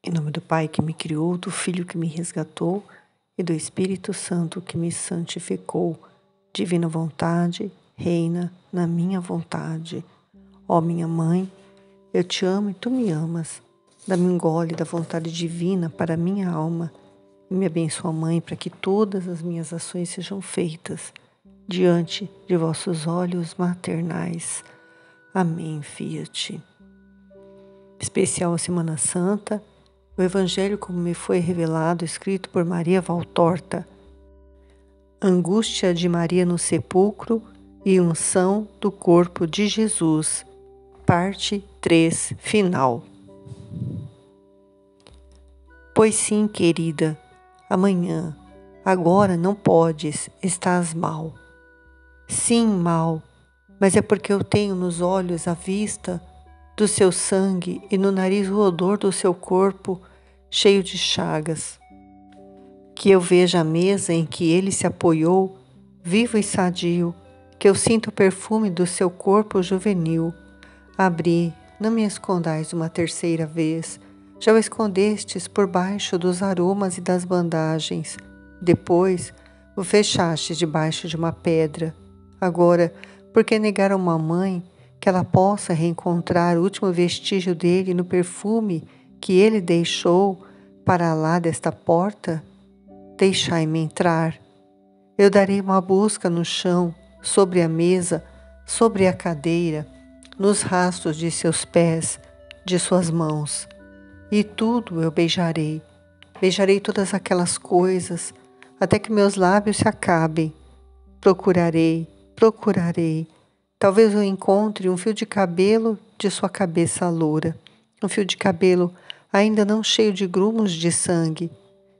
Em nome do Pai que me criou, do Filho que me resgatou e do Espírito Santo que me santificou. Divina vontade, reina na minha vontade. Ó minha mãe, eu te amo e tu me amas. Dá-me um gole da vontade divina para a minha alma. E me abençoa, Mãe, para que todas as minhas ações sejam feitas diante de vossos olhos maternais. Amém, Fiat. Especial a Semana Santa, o Evangelho como me foi revelado, escrito por Maria Valtorta. Angústia de Maria no sepulcro e unção do corpo de Jesus. Parte 3, final. Pois sim, querida, amanhã, agora não podes, estás mal. Sim, mal, mas é porque eu tenho nos olhos a vista do seu sangue e no nariz o odor do seu corpo cheio de chagas. Que eu veja a mesa em que ele se apoiou, vivo e sadio, que eu sinta o perfume do seu corpo juvenil. Abri, não me escondais uma terceira vez, já o escondestes por baixo dos aromas e das bandagens. Depois o fechastes debaixo de uma pedra. Agora, por que negar a uma mãe que ela possa reencontrar o último vestígio dele no perfume que ele deixou para lá desta porta? Deixai-me entrar. Eu darei uma busca no chão, sobre a mesa, sobre a cadeira, nos rastros de seus pés, de suas mãos. E tudo eu beijarei. Beijarei todas aquelas coisas, até que meus lábios se acabem. Procurarei, procurarei. Talvez eu encontre um fio de cabelo de sua cabeça loura. Um fio de cabelo ainda não cheio de grumos de sangue.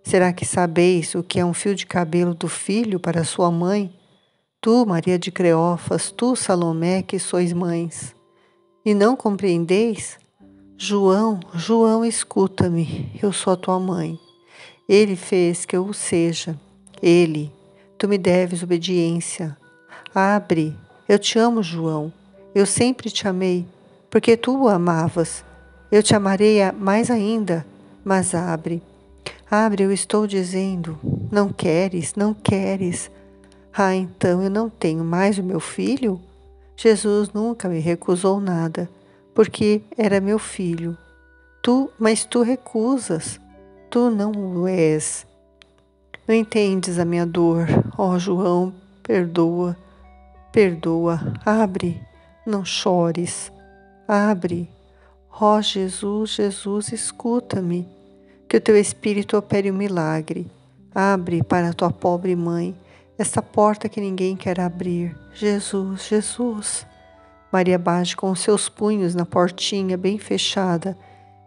Será que sabeis o que é um fio de cabelo do filho para sua mãe? Tu, Maria de Cleófas, tu, Salomé, que sois mães. E não compreendeis? João, João, escuta-me, eu sou a tua mãe. Ele fez que eu o seja. Ele, tu me deves obediência. Abre, eu te amo, João. Eu sempre te amei, porque tu o amavas. Eu te amarei mais ainda, mas abre. Abre, eu estou dizendo. Não queres, não queres. Ah, então eu não tenho mais o meu filho? Jesus nunca me recusou nada, porque era meu filho. Mas tu recusas. Tu não o és. Não entendes a minha dor. Ó João, perdoa, perdoa. Abre, não chores. Abre. Ó Jesus, Jesus, escuta-me. Que o teu Espírito opere um milagre. Abre para a tua pobre mãe esta porta que ninguém quer abrir. Jesus, Jesus. Maria bate com os seus punhos na portinha bem fechada.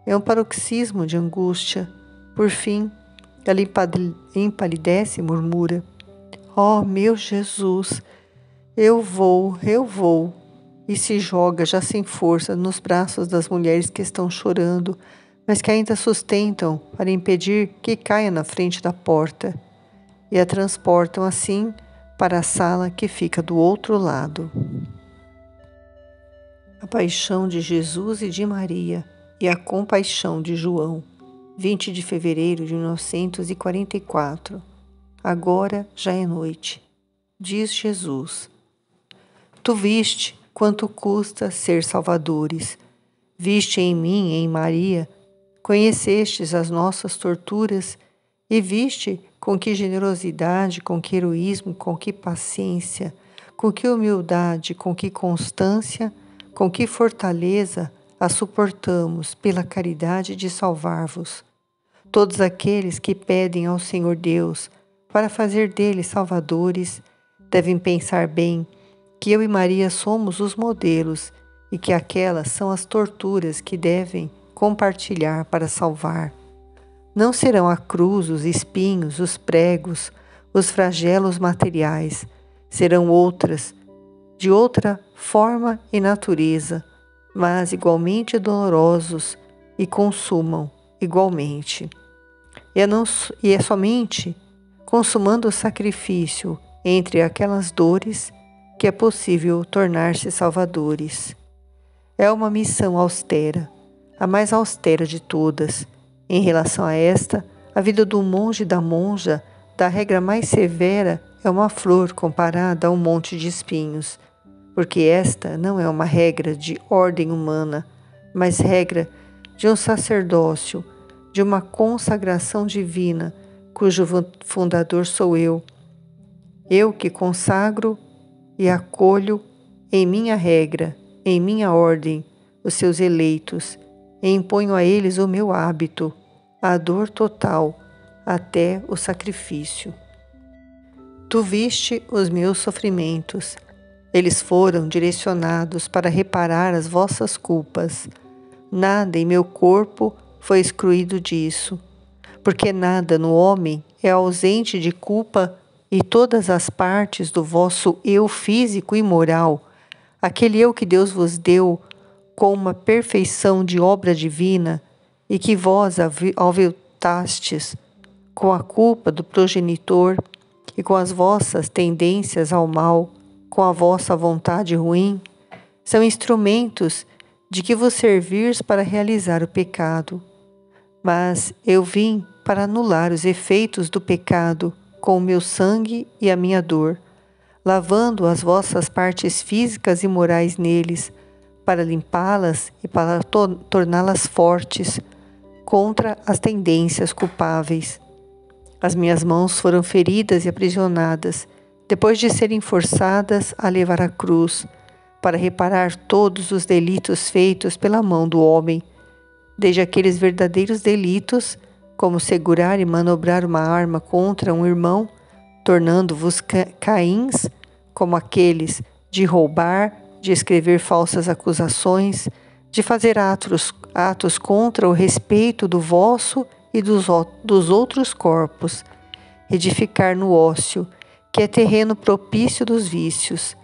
É um paroxismo de angústia. Por fim, ela empalidece e murmura: ó meu Jesus, eu vou. E se joga, já sem força, nos braços das mulheres que estão chorando, mas que ainda sustentam para impedir que caia na frente da porta, e a transportam assim para a sala que fica do outro lado. A paixão de Jesus e de Maria e a compaixão de João, 20 de fevereiro de 1944. Agora já é noite. Diz Jesus: tu viste quanto custa ser salvadores. Viste em mim, em Maria, conhecestes as nossas torturas e viste com que generosidade, com que heroísmo, com que paciência, com que humildade, com que constância, com que fortaleza a suportamos pela caridade de salvar-vos. Todos aqueles que pedem ao Senhor Deus para fazer deles salvadores devem pensar bem que eu e Maria somos os modelos e que aquelas são as torturas que devem compartilhar para salvar. Não serão a cruz, os espinhos, os pregos, os flagelos materiais, serão outras, de outra forma e natureza, mas igualmente dolorosos e consumam igualmente. E é somente consumando o sacrifício entre aquelas dores que é possível tornar-se salvadores. É uma missão austera, a mais austera de todas, Em relação a esta, a vida do monge e da monja, da regra mais severa, é uma flor comparada a um monte de espinhos, porque esta não é uma regra de ordem humana, mas regra de um sacerdócio, de uma consagração divina, cujo fundador sou eu que consagro e acolho em minha regra, em minha ordem, os seus eleitos, e imponho a eles o meu hábito, a dor total, até o sacrifício. Tu viste os meus sofrimentos. Eles foram direcionados para reparar as vossas culpas. Nada em meu corpo foi excluído disso, porque nada no homem é ausente de culpa, e todas as partes do vosso eu físico e moral, aquele eu que Deus vos deu com uma perfeição de obra divina e que vós aviltastes com a culpa do progenitor e com as vossas tendências ao mal, com a vossa vontade ruim, são instrumentos de que vos servirs para realizar o pecado. Mas eu vim para anular os efeitos do pecado com o meu sangue e a minha dor, lavando as vossas partes físicas e morais neles, para limpá-las e para torná-las fortes contra as tendências culpáveis. As minhas mãos foram feridas e aprisionadas, depois de serem forçadas a levar a cruz, para reparar todos os delitos feitos pela mão do homem, desde aqueles verdadeiros delitos, como segurar e manobrar uma arma contra um irmão, tornando-vos Caíns, como aqueles de roubar, de escrever falsas acusações, de fazer atos contra o respeito do vosso e dos outros corpos, e de ficar no ócio, que é terreno propício dos vícios.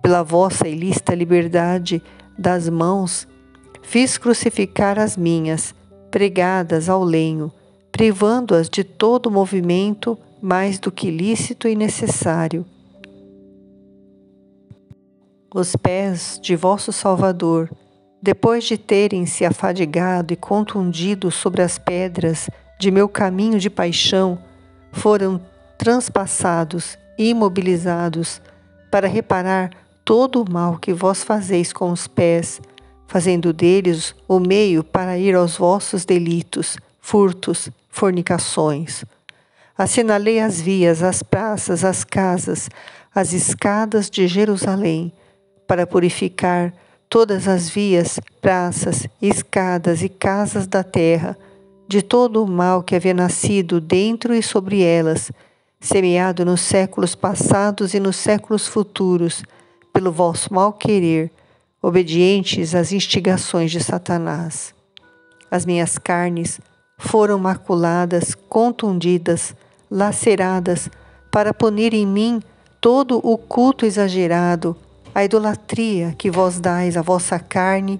Pela vossa ilícita liberdade das mãos, fiz crucificar as minhas, pregadas ao lenho, privando-as de todo movimento mais do que lícito e necessário. Os pés de vosso Salvador, depois de terem se afadigado e contundido sobre as pedras de meu caminho de paixão, foram transpassados e imobilizados para reparar todo o mal que vós fazeis com os pés, fazendo deles o meio para ir aos vossos delitos, furtos, fornicações. Assinalei as vias, as praças, as casas, as escadas de Jerusalém, para purificar todas as vias, praças, escadas e casas da terra, de todo o mal que havia nascido dentro e sobre elas, semeado nos séculos passados e nos séculos futuros, pelo vosso mal querer, obedientes às instigações de Satanás. As minhas carnes foram maculadas, contundidas, laceradas, para punir em mim todo o culto exagerado, a idolatria que vós dais à vossa carne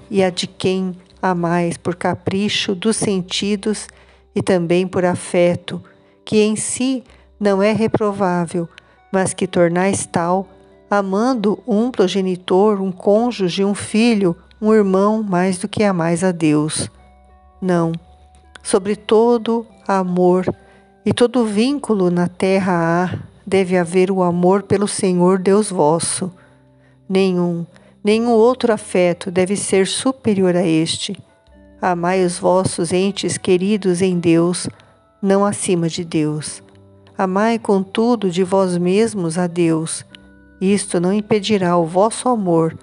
e a de quem amais por capricho dos sentidos e também por afeto, que em si não é reprovável, mas que tornais tal, amando um progenitor, um cônjuge, um filho, um irmão, mais do que amais a Deus. Não, sobre todo amor e todo vínculo na terra há, deve haver o amor pelo Senhor Deus vosso. Nenhum outro afeto deve ser superior a este. Amai os vossos entes queridos em Deus, não acima de Deus. Amai, contudo, de vós mesmos a Deus. Isto não impedirá o vosso amor,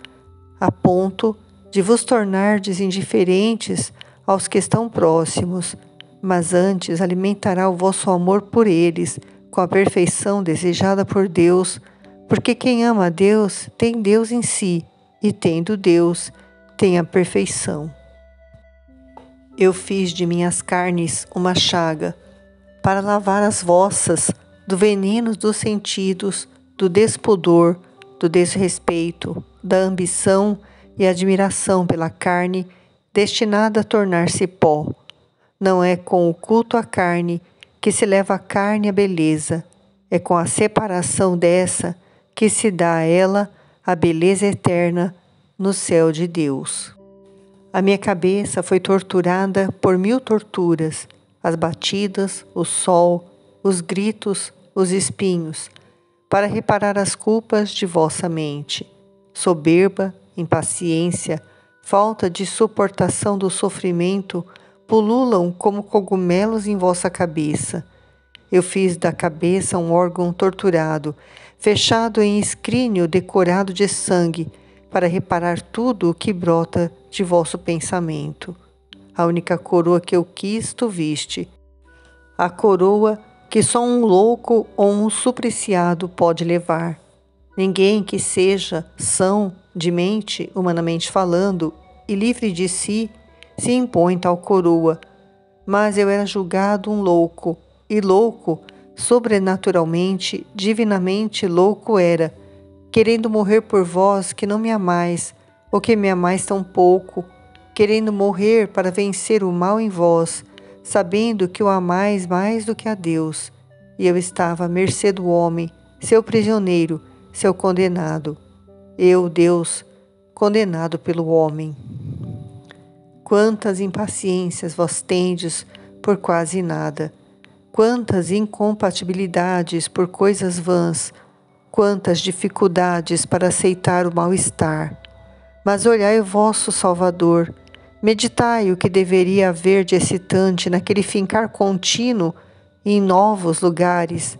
a ponto de vos tornardes indiferentes aos que estão próximos, mas antes alimentará o vosso amor por eles, com a perfeição desejada por Deus, porque quem ama a Deus tem Deus em si, e tendo Deus, tem a perfeição. Eu fiz de minhas carnes uma chaga, para lavar as vossas do veneno dos sentidos, do despudor, do desrespeito, da ambição e admiração pela carne, destinada a tornar-se pó. Não é com o culto à carne que se leva a carne à beleza, é com a separação dessa que se dá a ela a beleza eterna no céu de Deus. A minha cabeça foi torturada por 1000 torturas, as batidas, o sol, os gritos, os espinhos, para reparar as culpas de vossa mente. Soberba, impaciência, falta de suportação do sofrimento pululam como cogumelos em vossa cabeça. Eu fiz da cabeça um órgão torturado, fechado em escrínio decorado de sangue, para reparar tudo o que brota de vosso pensamento. A única coroa que eu quis, tu viste. A coroa que só um louco ou um supliciado pode levar. Ninguém que seja são de mente, humanamente falando, e livre de si, se impõe tal coroa. Mas eu era julgado um louco, e louco, sobrenaturalmente, divinamente louco era, querendo morrer por vós que não me amais, ou que me amais tão pouco, querendo morrer para vencer o mal em vós, sabendo que o amais mais do que a Deus. E eu estava à mercê do homem, seu prisioneiro, seu condenado. Eu, Deus, condenado pelo homem. Quantas impaciências vós tendes por quase nada, quantas incompatibilidades por coisas vãs, quantas dificuldades para aceitar o mal-estar. Mas olhai o vosso Salvador, meditai o que deveria haver de excitante naquele fincar contínuo em novos lugares,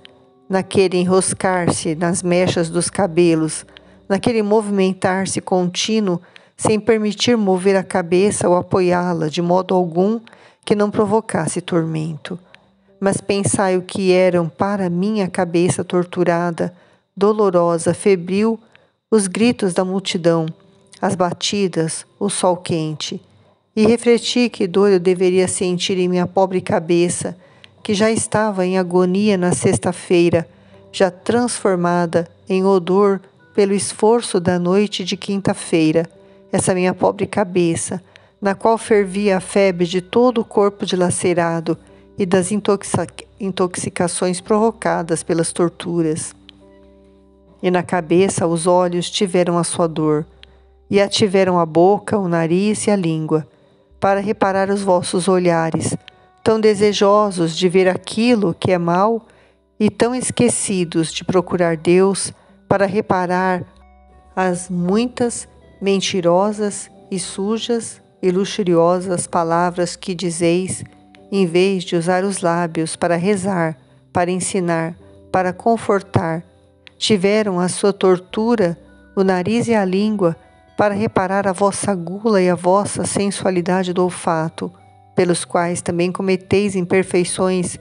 naquele enroscar-se nas mechas dos cabelos, naquele movimentar-se contínuo sem permitir mover a cabeça ou apoiá-la de modo algum que não provocasse tormento. Mas pensai o que eram para minha cabeça torturada, dolorosa, febril, os gritos da multidão, as batidas, o sol quente. E refleti que dor eu deveria sentir em minha pobre cabeça, que já estava em agonia na sexta-feira, já transformada em odor pelo esforço da noite de quinta-feira. Essa minha pobre cabeça, na qual fervia a febre de todo o corpo dilacerado e das intoxicações provocadas pelas torturas. E na cabeça os olhos tiveram a sua dor, e a tiveram a boca, o nariz e a língua, para reparar os vossos olhares, tão desejosos de ver aquilo que é mal e tão esquecidos de procurar Deus para reparar as muitas mentirosas e sujas e luxuriosas palavras que dizeis, em vez de usar os lábios para rezar, para ensinar, para confortar. Tiveram a sua tortura, o nariz e a língua, para reparar a vossa gula e a vossa sensualidade do olfato, pelos quais também cometeis imperfeições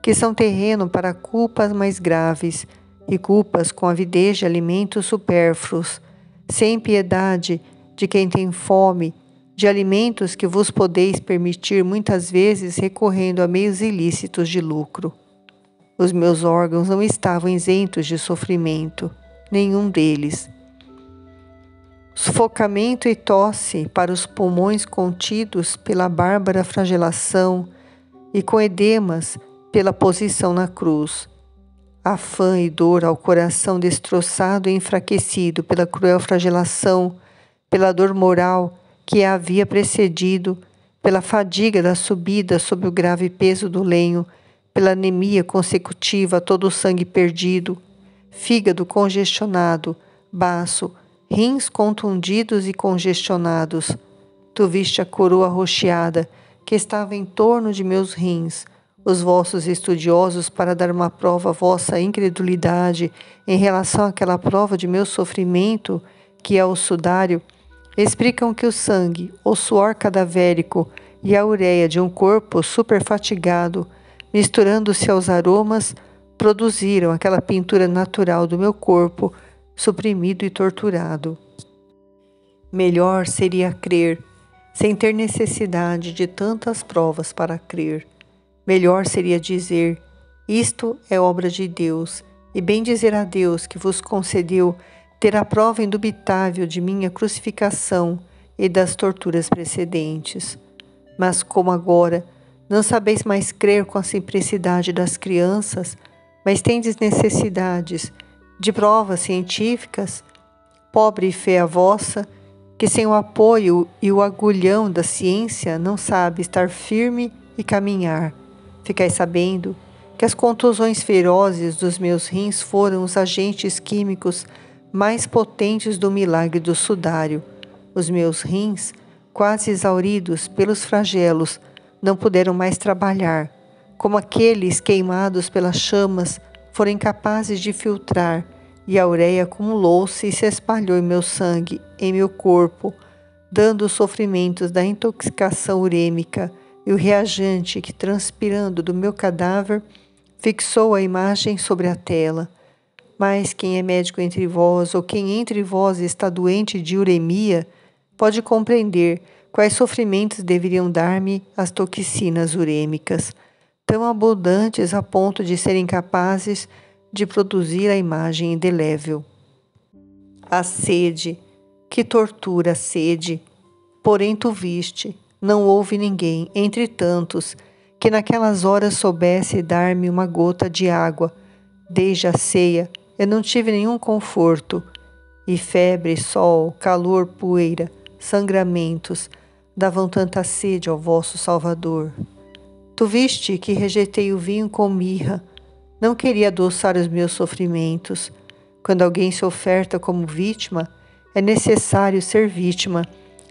que são terreno para culpas mais graves e culpas com avidez de alimentos supérfluos, sem piedade de quem tem fome, de alimentos que vos podeis permitir muitas vezes recorrendo a meios ilícitos de lucro. Os meus órgãos não estavam isentos de sofrimento, nenhum deles. Sufocamento e tosse para os pulmões contidos pela bárbara flagelação e com edemas pela posição na cruz. Afã e dor ao coração destroçado e enfraquecido pela cruel flagelação, pela dor moral que a havia precedido, pela fadiga da subida sob o grave peso do lenho, pela anemia consecutiva a todo o sangue perdido, fígado congestionado, baço, rins contundidos e congestionados. Tu viste a coroa rocheada que estava em torno de meus rins, os vossos estudiosos, para dar uma prova à vossa incredulidade em relação àquela prova de meu sofrimento, que é o sudário, explicam que o sangue, o suor cadavérico e a ureia de um corpo superfatigado, misturando-se aos aromas, produziram aquela pintura natural do meu corpo, suprimido e torturado. Melhor seria crer, sem ter necessidade de tantas provas para crer. Melhor seria dizer, isto é obra de Deus, e bem dizer a Deus que vos concedeu ter a prova indubitável de minha crucificação e das torturas precedentes. Mas como agora não sabeis mais crer com a simplicidade das crianças, mas tendes necessidades de provas científicas, pobre fé a vossa, que sem o apoio e o agulhão da ciência não sabe estar firme e caminhar. Ficai sabendo que as contusões ferozes dos meus rins foram os agentes químicos mais potentes do milagre do sudário. Os meus rins, quase exauridos pelos flagelos, não puderam mais trabalhar. Como aqueles queimados pelas chamas, foram incapazes de filtrar, e a ureia acumulou-se e se espalhou em meu sangue, em meu corpo, dando os sofrimentos da intoxicação urêmica, e o reagente que, transpirando do meu cadáver, fixou a imagem sobre a tela. Mas quem é médico entre vós, ou quem entre vós está doente de uremia, pode compreender quais sofrimentos deveriam dar-me as toxinas urêmicas, tão abundantes a ponto de serem capazes de produzir a imagem indelével. A sede, que tortura a sede, porém tu viste, não houve ninguém, entre tantos, que naquelas horas soubesse dar-me uma gota de água. Desde a ceia, eu não tive nenhum conforto, e febre, sol, calor, poeira, sangramentos, davam tanta sede ao vosso Salvador. Tu viste que rejeitei o vinho com mirra, não queria adoçar os meus sofrimentos. Quando alguém se oferta como vítima, é necessário ser vítima,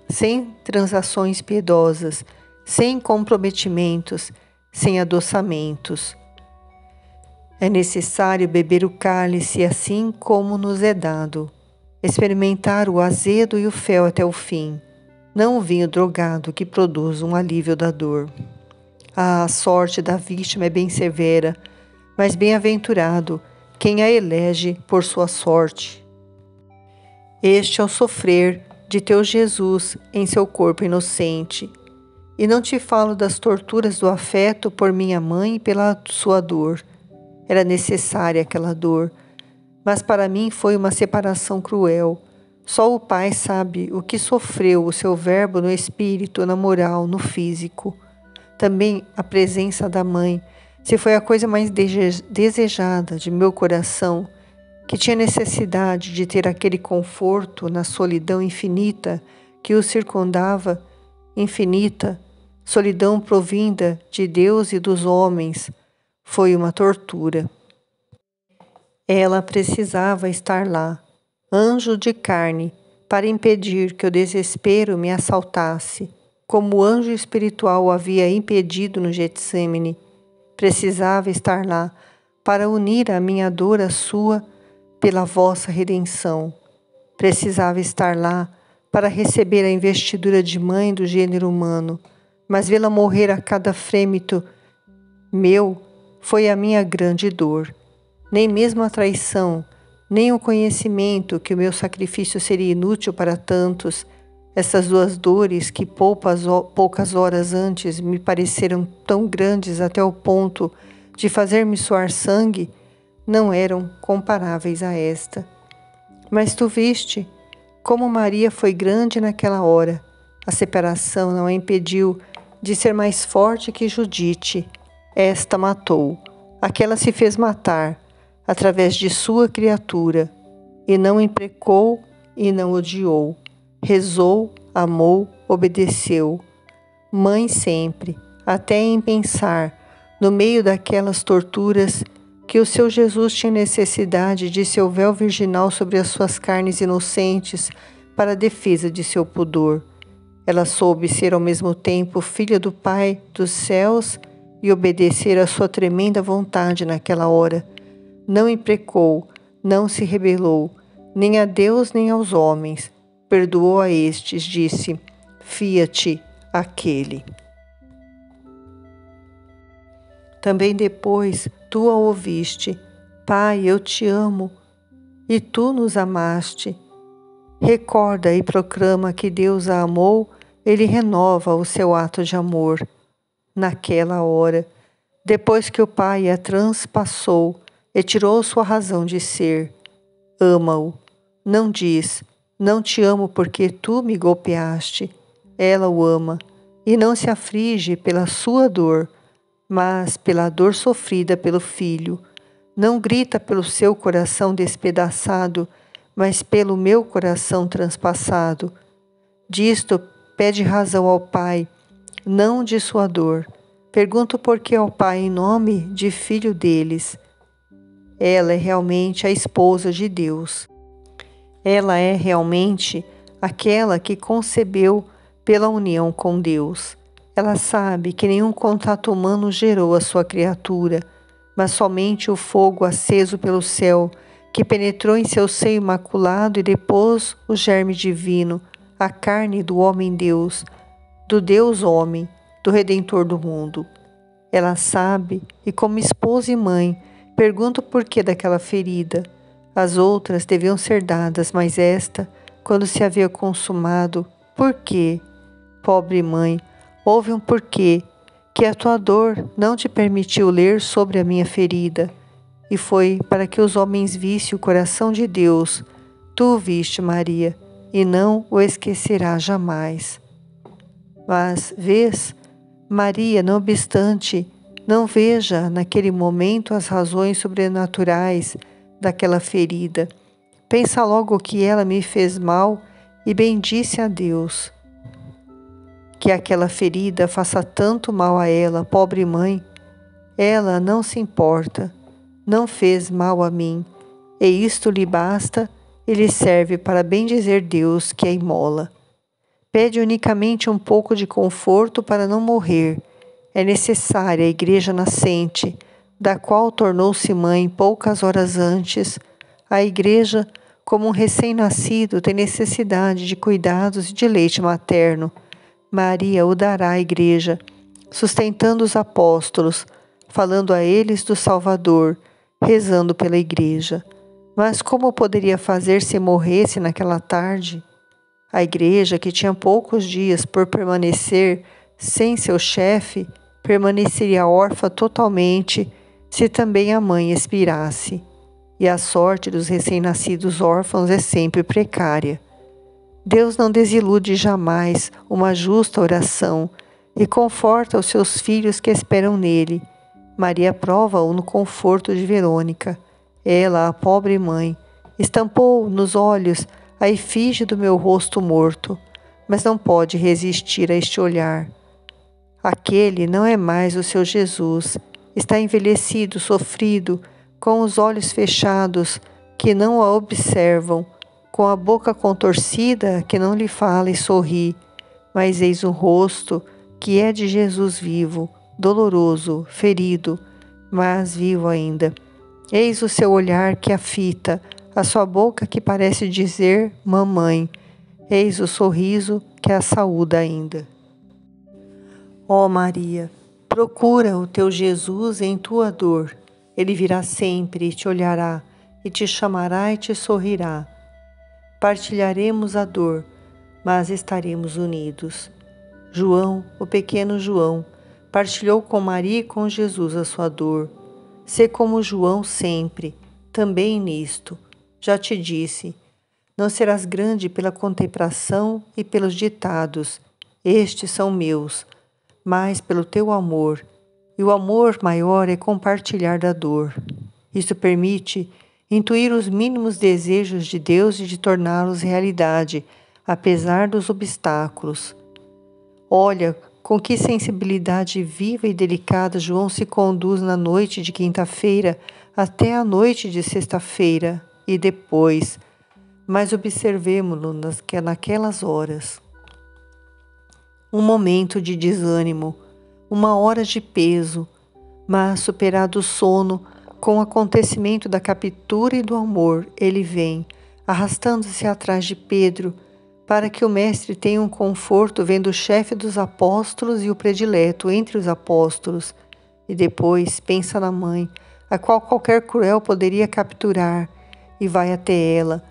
sem transações piedosas, sem comprometimentos, sem adoçamentos. É necessário beber o cálice assim como nos é dado, experimentar o azedo e o fel até o fim, não o vinho drogado que produz um alívio da dor. A sorte da vítima é bem severa, mas bem-aventurado quem a elege por sua sorte. Este é o sofrer de teu Jesus em seu corpo inocente. E não te falo das torturas do afeto por minha mãe e pela sua dor. Era necessária aquela dor, mas para mim foi uma separação cruel. Só o Pai sabe o que sofreu o seu verbo no espírito, na moral, no físico. Também a presença da mãe, se foi a coisa mais desejada de meu coração, que tinha necessidade de ter aquele conforto na solidão infinita que o circundava, infinita, solidão provinda de Deus e dos homens, foi uma tortura. Ela precisava estar lá, anjo de carne, para impedir que o desespero me assaltasse, como o anjo espiritual o havia impedido no Getsêmani. Precisava estar lá para unir a minha dor à sua pela vossa redenção. Precisava estar lá para receber a investidura de mãe do gênero humano, mas vê-la morrer a cada frêmito meu foi a minha grande dor. Nem mesmo a traição, nem o conhecimento que o meu sacrifício seria inútil para tantos, essas duas dores que poucas horas antes me pareceram tão grandes até o ponto de fazer-me suar sangue, não eram comparáveis a esta. Mas tu viste como Maria foi grande naquela hora. A separação não a impediu de ser mais forte que Judite. Esta matou. Aquela se fez matar, através de sua criatura, e não imprecou e não odiou. Rezou, amou, obedeceu. Mãe sempre, até em pensar, no meio daquelas torturas, que o seu Jesus tinha necessidade de seu véu virginal sobre as suas carnes inocentes para a defesa de seu pudor. Ela soube ser ao mesmo tempo filha do Pai dos céus e obedecer à sua tremenda vontade naquela hora. Não imprecou, não se rebelou, nem a Deus nem aos homens. Perdoou a estes, disse, fia-te àquele. Também depois tu a ouviste, Pai, eu te amo, e tu nos amaste. Recorda e proclama que Deus a amou, ele renova o seu ato de amor. Naquela hora, depois que o Pai a transpassou e tirou sua razão de ser, ama-o. Não diz, não te amo porque tu me golpeaste. Ela o ama e não se aflige pela sua dor, mas pela dor sofrida pelo filho. Não grita pelo seu coração despedaçado, mas pelo meu coração transpassado. Disto pede razão ao Pai, não de sua dor. Pergunto por que ao Pai em nome de filho deles. Ela é realmente a esposa de Deus. Ela é realmente aquela que concebeu pela união com Deus. Ela sabe que nenhum contato humano gerou a sua criatura, mas somente o fogo aceso pelo céu, que penetrou em seu seio imaculado e depôs o germe divino, a carne do homem-deus, do Deus-homem, do Redentor do mundo. Ela sabe, e como esposa e mãe, pergunta o porquê daquela ferida. As outras deviam ser dadas, mas esta, quando se havia consumado, por quê? Pobre mãe, houve um porquê, que a tua dor não te permitiu ler sobre a minha ferida, e foi para que os homens vissem o coração de Deus. Tu o viste, Maria, e não o esquecerás jamais. Mas, vês, Maria, não obstante, não veja naquele momento as razões sobrenaturais daquela ferida. Pensa logo que ela me fez mal e bendice a Deus. Que aquela ferida faça tanto mal a ela, pobre mãe. Ela não se importa, não fez mal a mim, e isto lhe basta e lhe serve para bendizer Deus que a imola. Pede unicamente um pouco de conforto para não morrer. É necessária a igreja nascente, da qual tornou-se mãe poucas horas antes. A igreja, como um recém-nascido, tem necessidade de cuidados e de leite materno. Maria o dará à igreja, sustentando os apóstolos, falando a eles do Salvador, rezando pela igreja. Mas como poderia fazer se morresse naquela tarde? A igreja, que tinha poucos dias por permanecer sem seu chefe, permaneceria órfã totalmente se também a mãe expirasse. E a sorte dos recém-nascidos órfãos é sempre precária. Deus não desilude jamais uma justa oração e conforta os seus filhos que esperam nele. Maria prova-o no conforto de Verônica. Ela, a pobre mãe, estampou nos olhos a efígie do meu rosto morto, mas não pode resistir a este olhar. Aquele não é mais o seu Jesus, está envelhecido, sofrido, com os olhos fechados, que não a observam, com a boca contorcida, que não lhe fala e sorri, mas eis um rosto que é de Jesus vivo, doloroso, ferido, mas vivo ainda. Eis o seu olhar que a fita, a sua boca que parece dizer mamãe. Eis o sorriso que a saúda ainda. Ó Maria, procura o teu Jesus em tua dor. Ele virá sempre e te olhará, e te chamará e te sorrirá. Partilharemos a dor, mas estaremos unidos. João, o pequeno João, partilhou com Maria e com Jesus a sua dor. Sê como João sempre, também nisto. Já te disse, não serás grande pela contemplação e pelos ditados, estes são meus, mas pelo teu amor, e o amor maior é compartilhar da dor. Isso permite intuir os mínimos desejos de Deus e de torná-los realidade, apesar dos obstáculos. Olha com que sensibilidade viva e delicada João se conduz na noite de quinta-feira até a noite de sexta-feira e depois, mas observemo-lo naquelas horas. Um momento de desânimo, uma hora de peso, mas superado o sono, com o acontecimento da captura e do amor, ele vem, arrastando-se atrás de Pedro, para que o mestre tenha um conforto vendo o chefe dos apóstolos e o predileto entre os apóstolos, e depois pensa na mãe, a qual qualquer cruel poderia capturar, e vai até ela.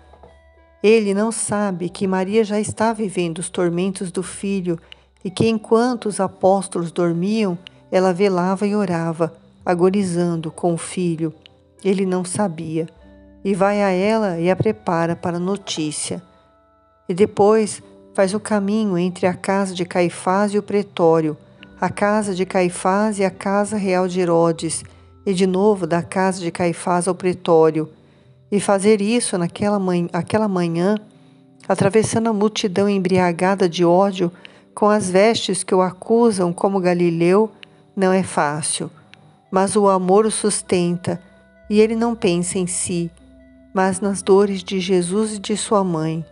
Ele não sabe que Maria já está vivendo os tormentos do filho e que enquanto os apóstolos dormiam, ela velava e orava, agonizando com o filho. Ele não sabia, e vai a ela e a prepara para a notícia. E depois faz o caminho entre a casa de Caifás e o pretório, a casa de Caifás e a casa real de Herodes, e de novo da casa de Caifás ao pretório. E fazer isso aquela manhã atravessando a multidão embriagada de ódio, com as vestes que o acusam como Galileu, não é fácil. Mas o amor o sustenta, e ele não pensa em si, mas nas dores de Jesus e de sua mãe.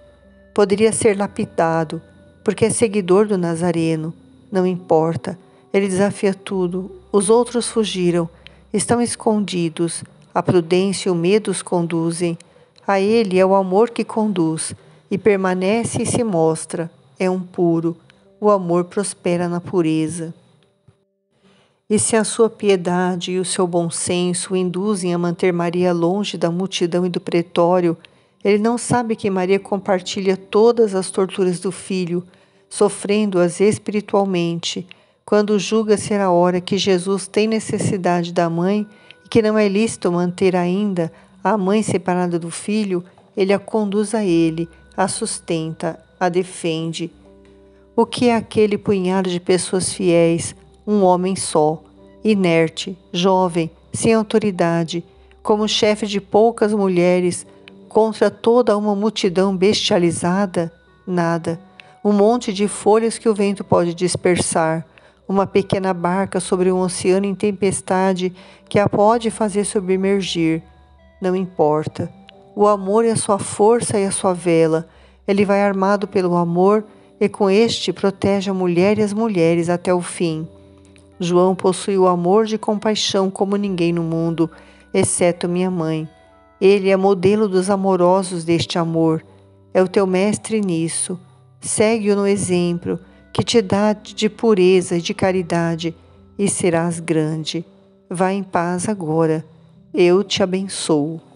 Poderia ser lapidado, porque é seguidor do Nazareno. Não importa, ele desafia tudo. Os outros fugiram, estão escondidos. A prudência e o medo os conduzem. A ele é o amor que conduz, e permanece e se mostra. É um puro. O amor prospera na pureza. E se a sua piedade e o seu bom senso o induzem a manter Maria longe da multidão e do pretório, ele não sabe que Maria compartilha todas as torturas do filho, sofrendo-as espiritualmente, quando julga ser a hora que Jesus tem necessidade da mãe e que não é lícito manter ainda a mãe separada do filho, ele a conduz a ele, a sustenta, a defende. O que é aquele punhado de pessoas fiéis, um homem só, inerte, jovem, sem autoridade, como chefe de poucas mulheres, contra toda uma multidão bestializada? Nada. Um monte de folhas que o vento pode dispersar, uma pequena barca sobre um oceano em tempestade que a pode fazer submergir. Não importa. O amor é a sua força e a sua vela. Ele vai armado pelo amor e com este protege a mulher e as mulheres até o fim. João possui o amor de compaixão como ninguém no mundo, exceto minha mãe. Ele é modelo dos amorosos deste amor. É o teu mestre nisso. Segue-o no exemplo, que te dá de pureza e de caridade, e serás grande. Vá em paz agora. Eu te abençoo.